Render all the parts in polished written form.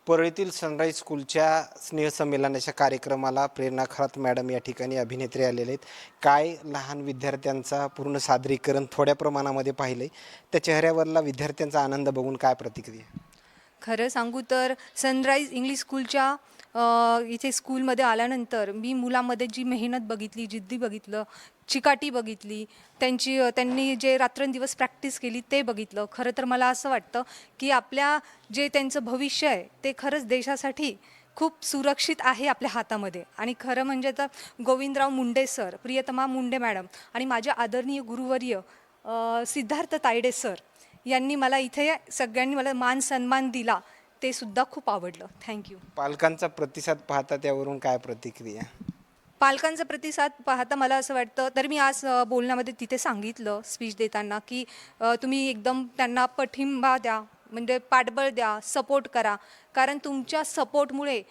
परळीतील sunrise स्कूलच्या स्नेहसंमेलनाच्या कार्यक्रमाला प्रेरणा Kharat madam या ठिकाणी अभिनेत्री आलेले आहेत. काय लहान विद्यार्थ्यांचा पूर्ण सादरीकरण थोड्या प्रमाणामध्ये पाहिलं आहे. त्या चेहऱ्यावरला विद्यार्थ्यांचा आनंद बघून काय प्रतिक्रिया? खरं सांगू तर सनराईज इंग्लिश स्कूलच्या इथे स्कूलमध्ये आल्यानंतर मी मुलामध्ये जी मेहनत बघितली, जिद्दी बघितलं, चिकाटी बघितली, त्यांनी जे रात्रंदिवस प्रॅक्टिस केली ते बघितलं. खरं तर मला असं वाटतं की आपल्या जे त्यांचं भविष्य आहे ते खरंच देशासाठी खूप सुरक्षित आहे आपल्या हातामध्ये. आणि खरं म्हणजे तर गोविंदराव मुंडे सर, प्रियतमा मुंडे मॅडम आणि माझे आदरणीय गुरुवर्य सिद्धार्थ तायडे सर यांनी मला इथे सगळ्यांनी मला मान सन्मान दिला, ते सुद्धा खूप आवडलं. थँक्यू. पालकांचा प्रतिसाद पाहता त्यावरून काय प्रतिक्रिया? पालकांचा प्रतिसाद पाहता मला असं वाटतं, तर मी आज बोलण्यामध्ये तिथे सांगितलं स्पीच देताना की तुम्ही एकदम त्यांना पाठिंबा द्या, म्हणजे पाठबळ द्या, सपोर्ट करा, कारण तुमच्या सपोर्टमुळे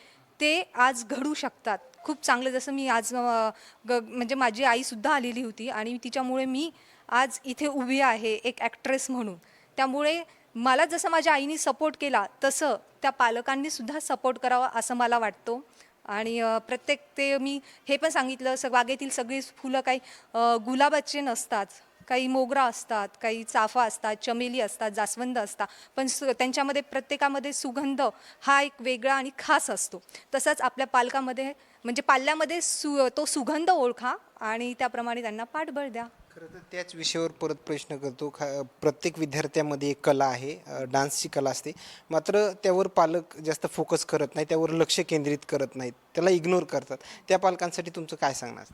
ते आज घडू शकतात. खूप चांगलं जसं मी आज म्हणजे माझी आईसुद्धा आलेली होती आणि तिच्यामुळे मी आज इथे उभी आहे एक ॲक्ट्रेस म्हणून. त्यामुळे मला जसं माझ्या आईने सपोर्ट केला तसं त्या पालकांनीसुद्धा सपोर्ट करावा असं मला वाटतो. आणि प्रत्येक ते मी हे पण सांगितलं, बागेतील सगळी फुलं काही गुलाबाचे नसतात, काही मोगरा असतात, काही चाफा असतात, चमेली असतात, जास्वंद असतात, पण त्यांच्यामध्ये प्रत्येकामध्ये सुगंध हा एक वेगळा आणि खास असतो. तसंच आपल्या पालकामध्ये म्हणजे पाल्यामध्ये तो सुगंध ओळखा आणि त्याप्रमाणे त्यांना पाठबळ द्या. खरं तर त्याच विषयावर परत प्रश्न करतो. प्रत्येक विद्यार्थ्यामध्ये एक कला आहे, डान्सची कला असते. मात्र त्यावर पालक जास्त फोकस करत नाही, त्यावर लक्ष केंद्रित करत नाहीत, त्याला इग्नोर करतात. त्या पालकांसाठी तुमचं काय सांगणार?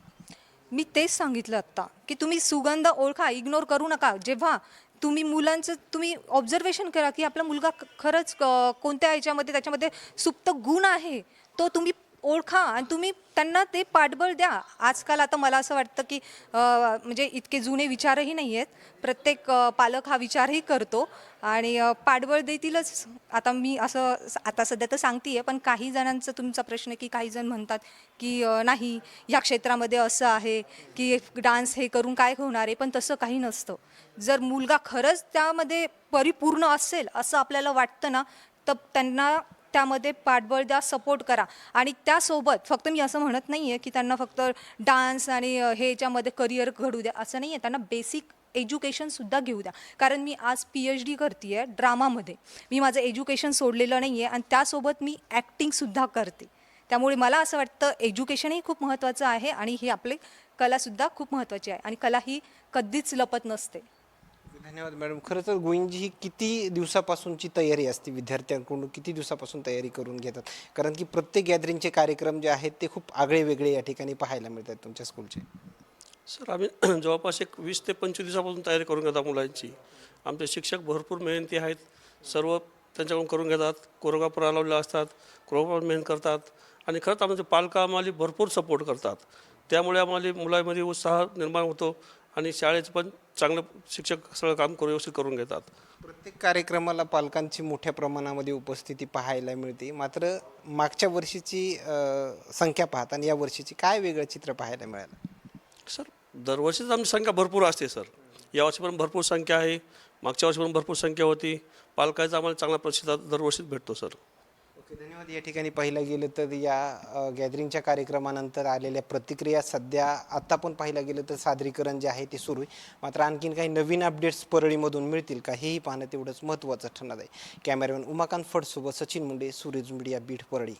मी तेच सांगितलं आत्ता की तुम्ही सुगंध ओळखा, इग्नोर करू नका. जेव्हा तुम्ही मुलांचं तुम्ही ऑब्झर्वेशन करा की आपला मुलगा खरंच कोणत्या ह्याच्यामध्ये त्याच्यामध्ये सुप्त गुण आहे, तो तुम्ही ओळखा आणि तुम्ही त्यांना ते पाठबळ द्या. आजकाल आता मला असं वाटतं की म्हणजे इतके जुने विचारही नाही आहेत. प्रत्येक पालक हा विचारही करतो आणि पाठबळ देतीलच. आता मी असं आता सध्या तर सांगते आहे, पण काही जणांचा तुमचा प्रश्न की काही जण म्हणतात की नाही या क्षेत्रामध्ये असं आहे की डान्स हे करून काय होणार आहे, पण तसं काही नसतं. जर मुलगा खरंच त्यामध्ये परिपूर्ण असेल असं आपल्याला वाटतं ना, तर त्यांना त्यामध्ये पाठबळ द्या, सपोर्ट करा. आणि त्यासोबत फक्त मी असं म्हणत नाही आहे की त्यांना फक्त डान्स आणि हे याच्यामध्ये करिअर घडू द्या असं नाही आहे, त्यांना बेसिक एज्युकेशनसुद्धा घेऊ द्या. कारण मी आज PhD करते आहे ड्रामामध्ये. मी माझं एज्युकेशन सोडलेलं नाही आहे आणि त्यासोबत मी ॲक्टिंगसुद्धा करते. त्यामुळे मला असं वाटतं एज्युकेशनही खूप महत्त्वाचं आहे आणि ही आपली कलासुद्धा खूप महत्त्वाची आहे आणि कला ही कधीच लपत नसते. धन्यवाद मॅडम. खरं तर गोविंदजी, ही किती दिवसापासूनची तयारी असते? विद्यार्थ्यांकडून किती दिवसापासून तयारी करून घेतात? कारण की प्रत्येक गॅदरिंगचे कार्यक्रम जे आहेत ते खूप आगळे वेगळे या ठिकाणी पाहायला मिळतात तुमच्या स्कूलचे. सर आम्ही जवळपास एक 20 ते 25 दिवसापासून तयारी करून घेतात मुलांची. आमचे शिक्षक भरपूर मेहनती आहेत. सर्व त्यांच्याकडून करून घेतात. कोरिओग्राफर लावलेले असतात, कोरिओग्राफर मेहनत करतात आणि खरंच आमचे पालक आम्हाला भरपूर सपोर्ट करतात. त्यामुळे आम्हाला मुलांमध्ये उत्साह निर्माण होतो आणि शाळेचं पण चांगलं शिक्षक सगळं काम व्यवस्थित करून घेतात. प्रत्येक कार्यक्रमाला पालकांची मोठ्या प्रमाणामध्ये उपस्थिती पाहायला मिळते. मात्र मागच्या वर्षीची संख्या पाहता आणि या वर्षीची काय वेगळं चित्र पाहायला मिळालं? सर दरवर्षीच आमची संख्या भरपूर असते सर. यावर्षी पण भरपूर संख्या आहे, मागच्या वर्षी पण भरपूर संख्या होती. पालकांचा आम्हाला चांगला प्रतिसाद दरवर्षीच भेटतो सर. ओके, धन्यवाद. या ठिकाणी पाहिलं गेलं तर या गॅदरिंगच्या कार्यक्रमानंतर आलेल्या प्रतिक्रिया सध्या आत्ता पण पाहिलं गेलं तर सादरीकरण जे आहे ते सुरू आहे. मात्र आणखीन काही नवीन अपडेट्स परळीमधून मिळतील का हेही पाहणं तेवढंच महत्त्वाचं ठरणार आहे. कॅमेरामॅन उमाकांत फडसोबत सचिन मुंडे, सूरज मीडिया, बीड, परळी.